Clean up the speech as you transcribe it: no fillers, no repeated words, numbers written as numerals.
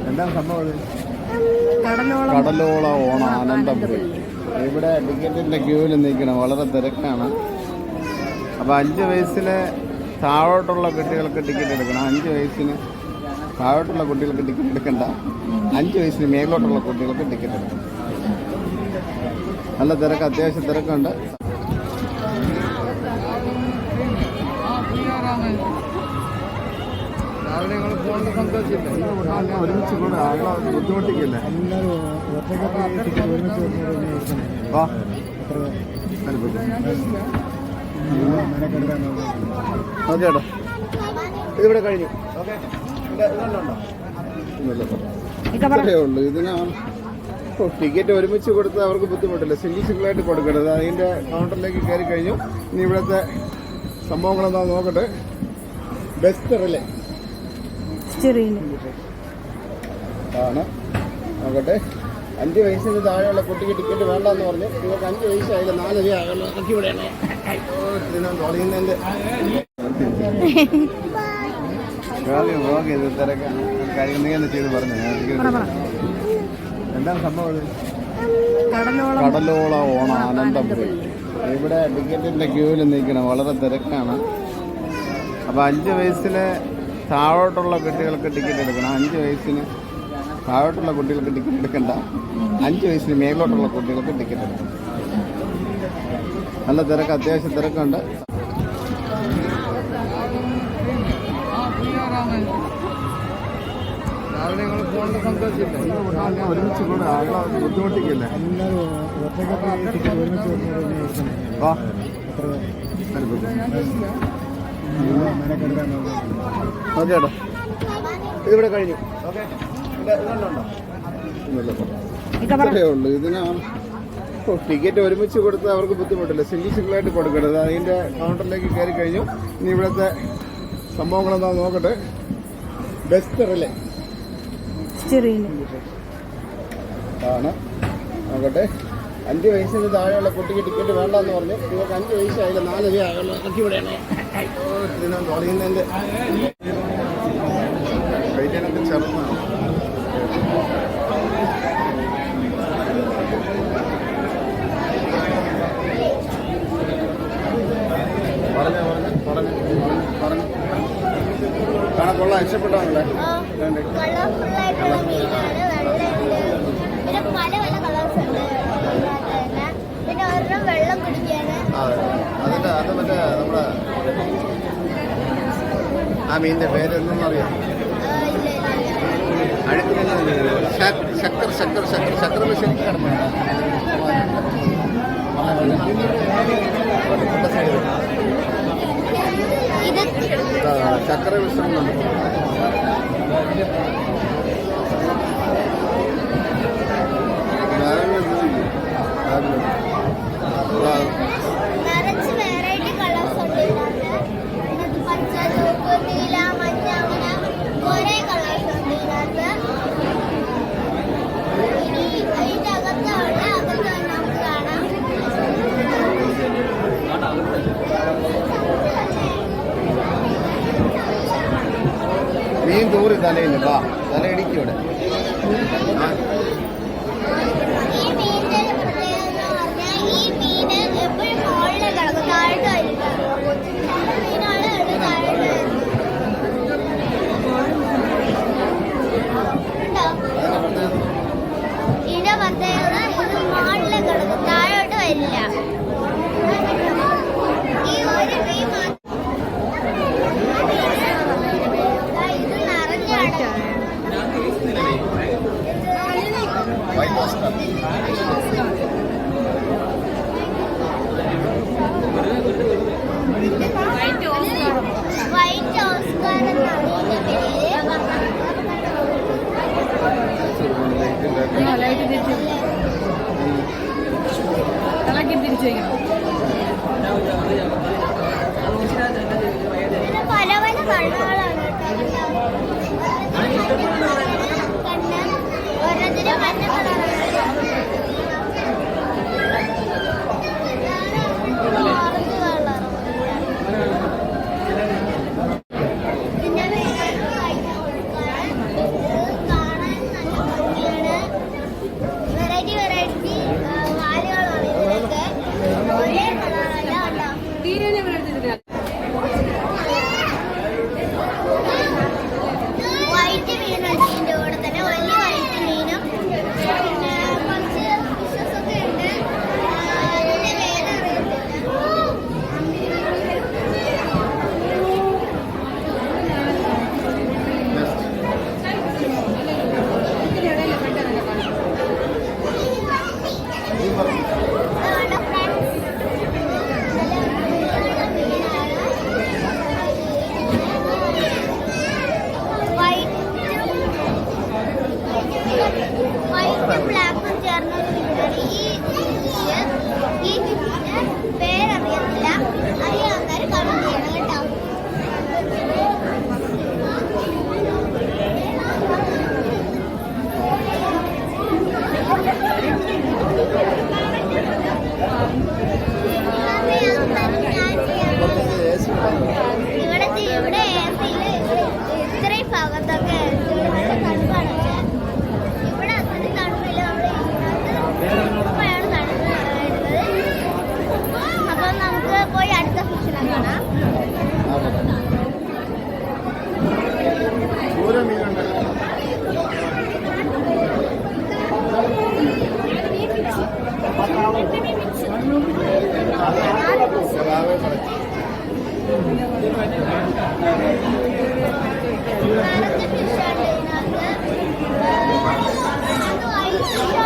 എന്താണ് സംഭവം? കടലോള ഓണം ആനന്ദപുരി. ഇവിടെ ടിക്കറ്റിന്റെ ക്യൂവിൽ നിൽക്കണം, വളരെ തിരക്കാണ്. അപ്പോൾ 5 വയസ്സിന് താഴോട്ടുള്ള കുട്ടികൾക്ക് ടിക്കറ്റ് എടുക്കണം. 5 വയസ്സിന് താഴോട്ടുള്ള കുട്ടികൾക്ക് ടിക്കറ്റ് എടുക്കണ്ട. 5 വയസ്സിന് മേലോട്ടുള്ള കുട്ടികൾക്ക് ടിക്കറ്റ് എടുക്കണം. നല്ല തിരക്ക്, അത്യാവശ്യം തിരക്കുണ്ട്. രാവിലെ നിങ്ങൾ ഫോണിൽ സന്തോഷിച്ചില്ലേ? ഒരുമിച്ച് കൂടെ ആളെ ബുദ്ധിമുട്ടിക്കില്ലേ? ഓക്കെ ഏട്ടാ, ഇതിവിടെ കഴിഞ്ഞു. ഓക്കെ, ഇതേ ഉള്ളൂ. ഇതിന് ടിക്കറ്റ് ഒരുമിച്ച് കൊടുത്ത് അവർക്ക് ബുദ്ധിമുട്ടില്ല. സിംഗിളായിട്ട് കൊടുക്കരുത്. അതിൻ്റെ കൗണ്ടറിലേക്ക് കയറി കഴിഞ്ഞു. ഇനി ഇവിടുത്തെ സംഭവങ്ങളെന്താ നോക്കട്ടെ. ബെസ്റ്റ് റിലേ ആണ്. നോക്കട്ടെ. 5 വയസ്സിന് താഴെയുള്ള കുട്ടിക്ക് ടിക്കറ്റ് വേണ്ടെന്ന് പറഞ്ഞു. നിങ്ങൾക്ക് 5 വയസ്സായില്ല, 4 ആയുള്ള ഇറക്കി വിടണേ. തുടങ്ങുന്നതിൻ്റെ തിരക്കാണ്. കാര്യം നീ തന്നെ ചെയ്ത് പറഞ്ഞു. എന്താണ് സംഭവം? കടലോള ഓണം ആനന്ദപുരി. ഇവിടെ ടിക്കറ്റിന്റെ ക്യൂവിൽ നിൽക്കണം, വളരെ തിരക്കാണ്. അപ്പോൾ 5 വയസ്സിന് താഴോട്ടുള്ള കുട്ടികൾക്ക് ടിക്കറ്റ് എടുക്കണം. 5 വയസ്സിന് താഴോട്ടുള്ള കുട്ടികൾക്ക് ടിക്കറ്റ് എടുക്കണ്ട. 5 വയസ്സിന് മേലോട്ടുള്ള കുട്ടികൾക്ക് ടിക്കറ്റ് എടുക്കണം. നല്ല തിരക്ക്, അത്യാവശ്യം തിരക്കുണ്ട്. രാവിലെ നിങ്ങൾ ഫോണിൽ സന്തോഷിച്ചില്ലേ? ഒരുമിച്ച് കൂടെ ആളെ ബുദ്ധിമുട്ടിക്കില്ലേ? ഓക്കെ ഏട്ടാ, ഇതിവിടെ കഴിഞ്ഞു. ഓക്കെ, ഇതേ ഉള്ളൂ. ഇതിന് ടിക്കറ്റ് ഒരുമിച്ച് കൊടുത്ത് അവർക്ക് ബുദ്ധിമുട്ടില്ല. സിംഗിളായിട്ട് കൊടുക്കരുത്. അതിൻ്റെ കൗണ്ടറിലേക്ക് കയറി കഴിഞ്ഞു. ഇനി ഇവിടുത്തെ സംഭവങ്ങളെന്താ നോക്കട്ടെ. ബെസ്റ്റ് റിലേ ആണ്. നോക്കട്ടെ. 5 വയസ്സിന് താഴെയുള്ള കുട്ടിക്ക് ടിക്കറ്റ് വേണ്ടെന്ന് പറഞ്ഞു. നിങ്ങൾക്ക് 5 വയസ്സായില്ല, 4 ആയുള്ള ഇറക്കി വിടണേ. തുടങ്ങുന്നതിൻ്റെ കഴിക്കാനൊക്കെ ചെറുതാണ്. കാണാൻ കൊള്ളാം. ഇഷ്ടപ്പെട്ടാണല്ലേ? അത് മറ്റേ നമ്മുടെ ആ മീനിന്റെ പേരെന്തെന്ന് അറിയാം? ശക്കർ ശക്കർ ശക്കർ ശക്കർ ശരിക്കും കിടപ്പുണ്ട്. ചക്കര വിശ്രമം മീൻ തൂറി തലയില്ല. വാ, തല ഇടിക്കൂടെ? ഇതിന്റെ പ്രത്യേകത ഇത് മോളില് കിടക്കും, താഴോട്ട് വരില്ല. ഈ ഒരു മീൻ വൈറ്റ് ഓസ്കാർ എന്നാണ് ഇതിന്റെ പേര്. പല പല കളറുകളാണ് ഓരോന്നിനും മഞ്ഞ കളറാണ്. ഓറഞ്ച് കളർ ഫിഷ് ആണ് ഇതിനകത്ത്. അത് white fish